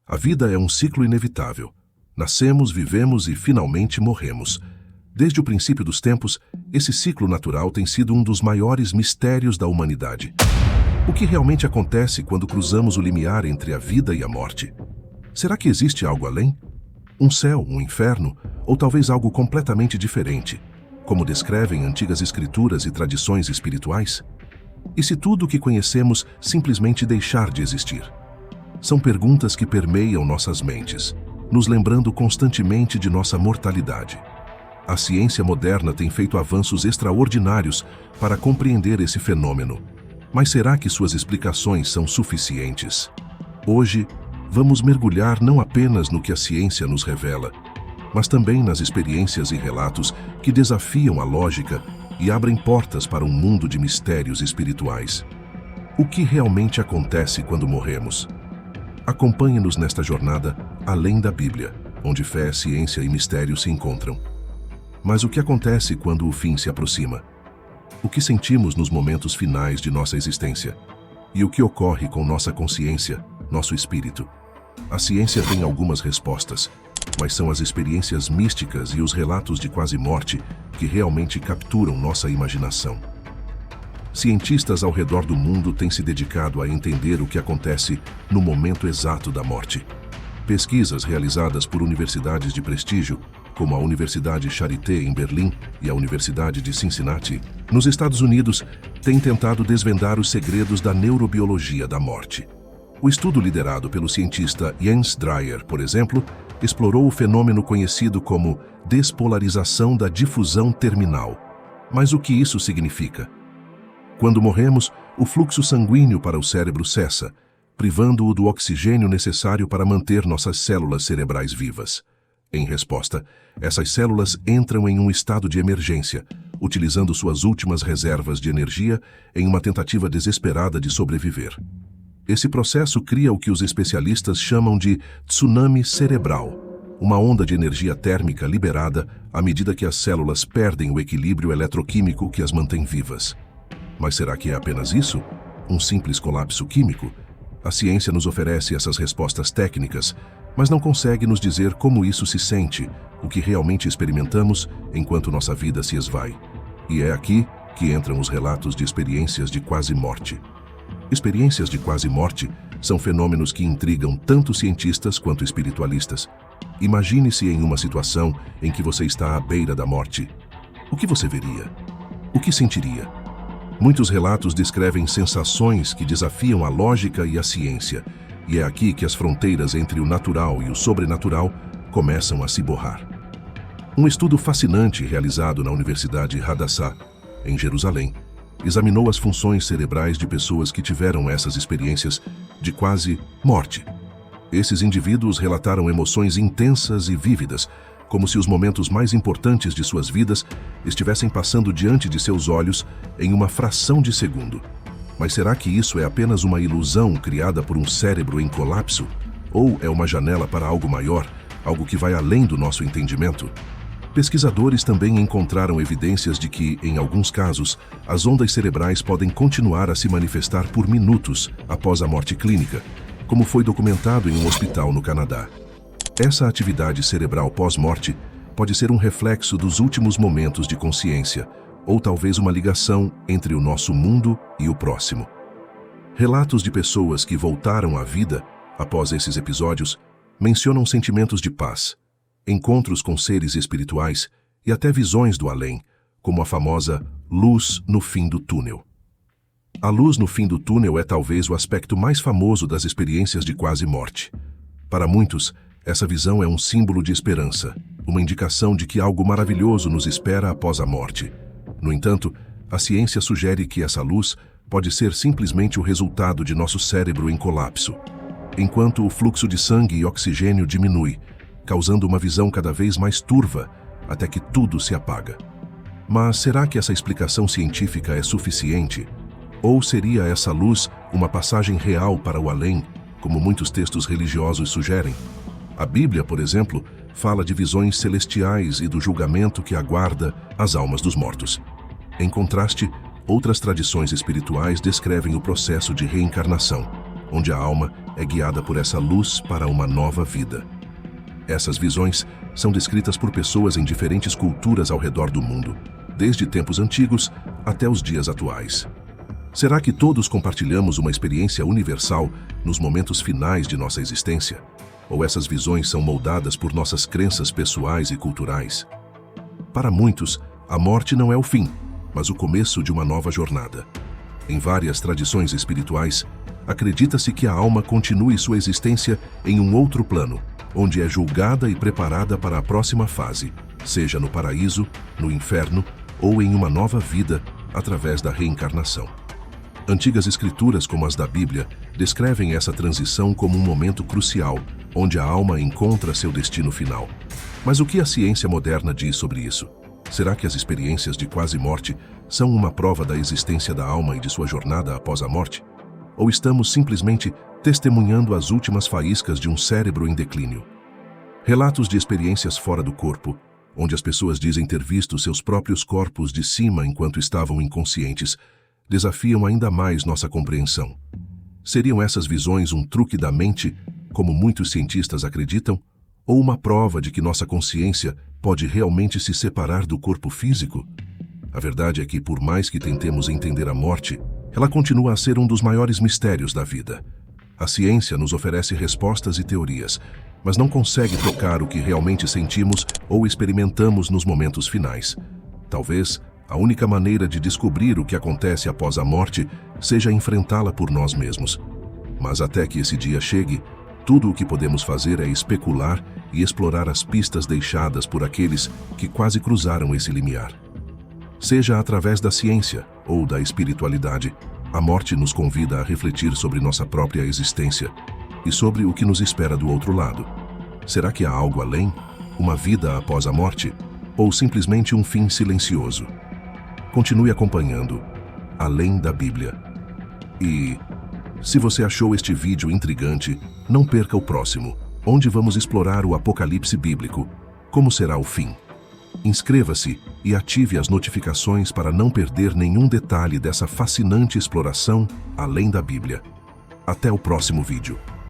A vida é um ciclo inevitável. Nascemos, vivemos e finalmente morremos. Desde o princípio dos tempos, esse ciclo natural tem sido um dos maiores mistérios da humanidade. O que realmente acontece quando cruzamos o limiar entre a vida e a morte? Será que existe algo além? Um céu, um inferno, ou talvez algo completamente diferente, como descrevem antigas escrituras e tradições espirituais? E se tudo o que conhecemos simplesmente deixar de existir? São perguntas que permeiam nossas mentes, nos lembrando constantemente de nossa mortalidade. A ciência moderna tem feito avanços extraordinários para compreender esse fenômeno. Mas será que suas explicações são suficientes? Hoje, vamos mergulhar não apenas no que a ciência nos revela, mas também nas experiências e relatos que desafiam a lógica e abrem portas para um mundo de mistérios espirituais. O que realmente acontece quando morremos? Acompanhe-nos nesta jornada além da Bíblia, onde fé, ciência e mistério se encontram. Mas o que acontece quando o fim se aproxima? O que sentimos nos momentos finais de nossa existência? E o que ocorre com nossa consciência, nosso espírito? A ciência tem algumas respostas, mas são as experiências místicas e os relatos de quase morte que realmente capturam nossa imaginação. Cientistas ao redor do mundo têm se dedicado a entender o que acontece no momento exato da morte. Pesquisas realizadas por universidades de prestígio, como a Universidade Charité em Berlim e a Universidade de Cincinnati, nos Estados Unidos, têm tentado desvendar os segredos da neurobiologia da morte. O estudo liderado pelo cientista Jens Dreyer, por exemplo, explorou o fenômeno conhecido como despolarização da difusão terminal. Mas o que isso significa? Quando morremos, o fluxo sanguíneo para o cérebro cessa, privando-o do oxigênio necessário para manter nossas células cerebrais vivas. Em resposta, essas células entram em um estado de emergência, utilizando suas últimas reservas de energia em uma tentativa desesperada de sobreviver. Esse processo cria o que os especialistas chamam de tsunami cerebral, uma onda de energia térmica liberada à medida que as células perdem o equilíbrio eletroquímico que as mantém vivas. Mas será que é apenas isso? Um simples colapso químico? A ciência nos oferece essas respostas técnicas, mas não consegue nos dizer como isso se sente, o que realmente experimentamos enquanto nossa vida se esvai. E é aqui que entram os relatos de experiências de quase morte. Experiências de quase morte são fenômenos que intrigam tanto cientistas quanto espiritualistas. Imagine-se em uma situação em que você está à beira da morte. O que você veria? O que sentiria? Muitos relatos descrevem sensações que desafiam a lógica e a ciência, e é aqui que as fronteiras entre o natural e o sobrenatural começam a se borrar. Um estudo fascinante realizado na Universidade Hadassah, em Jerusalém, examinou as funções cerebrais de pessoas que tiveram essas experiências de quase morte. Esses indivíduos relataram emoções intensas e vívidas, como se os momentos mais importantes de suas vidas estivessem passando diante de seus olhos em uma fração de segundo. Mas será que isso é apenas uma ilusão criada por um cérebro em colapso? Ou é uma janela para algo maior, algo que vai além do nosso entendimento? Pesquisadores também encontraram evidências de que, em alguns casos, as ondas cerebrais podem continuar a se manifestar por minutos após a morte clínica, como foi documentado em um hospital no Canadá. Essa atividade cerebral pós-morte pode ser um reflexo dos últimos momentos de consciência, ou talvez uma ligação entre o nosso mundo e o próximo. Relatos de pessoas que voltaram à vida após esses episódios mencionam sentimentos de paz, encontros com seres espirituais e até visões do além, como a famosa luz no fim do túnel. A luz no fim do túnel é talvez o aspecto mais famoso das experiências de quase morte. Para muitos, essa visão é um símbolo de esperança, uma indicação de que algo maravilhoso nos espera após a morte. No entanto, a ciência sugere que essa luz pode ser simplesmente o resultado de nosso cérebro em colapso, enquanto o fluxo de sangue e oxigênio diminui, causando uma visão cada vez mais turva, até que tudo se apaga. Mas será que essa explicação científica é suficiente? Ou seria essa luz uma passagem real para o além, como muitos textos religiosos sugerem? A Bíblia, por exemplo, fala de visões celestiais e do julgamento que aguarda as almas dos mortos. Em contraste, outras tradições espirituais descrevem o processo de reencarnação, onde a alma é guiada por essa luz para uma nova vida. Essas visões são descritas por pessoas em diferentes culturas ao redor do mundo, desde tempos antigos até os dias atuais. Será que todos compartilhamos uma experiência universal nos momentos finais de nossa existência? Ou essas visões são moldadas por nossas crenças pessoais e culturais? Para muitos, a morte não é o fim, mas o começo de uma nova jornada. Em várias tradições espirituais, acredita-se que a alma continue sua existência em um outro plano, onde é julgada e preparada para a próxima fase, seja no paraíso, no inferno ou em uma nova vida através da reencarnação. Antigas escrituras, como as da Bíblia, descrevem essa transição como um momento crucial, onde a alma encontra seu destino final. Mas o que a ciência moderna diz sobre isso? Será que as experiências de quase morte são uma prova da existência da alma e de sua jornada após a morte? Ou estamos simplesmente testemunhando as últimas faíscas de um cérebro em declínio? Relatos de experiências fora do corpo, onde as pessoas dizem ter visto seus próprios corpos de cima enquanto estavam inconscientes, desafiam ainda mais nossa compreensão. Seriam essas visões um truque da mente, como muitos cientistas acreditam, ou uma prova de que nossa consciência pode realmente se separar do corpo físico? A verdade é que, por mais que tentemos entender a morte, ela continua a ser um dos maiores mistérios da vida. A ciência nos oferece respostas e teorias, mas não consegue tocar o que realmente sentimos ou experimentamos nos momentos finais. Talvez a única maneira de descobrir o que acontece após a morte seja enfrentá-la por nós mesmos. Mas até que esse dia chegue, tudo o que podemos fazer é especular e explorar as pistas deixadas por aqueles que quase cruzaram esse limiar. Seja através da ciência ou da espiritualidade, a morte nos convida a refletir sobre nossa própria existência e sobre o que nos espera do outro lado. Será que há algo além? Uma vida após a morte? Ou simplesmente um fim silencioso? Continue acompanhando Além da Bíblia. E, se você achou este vídeo intrigante, não perca o próximo, onde vamos explorar o Apocalipse bíblico. Como será o fim? Inscreva-se e ative as notificações para não perder nenhum detalhe dessa fascinante exploração além da Bíblia. Até o próximo vídeo.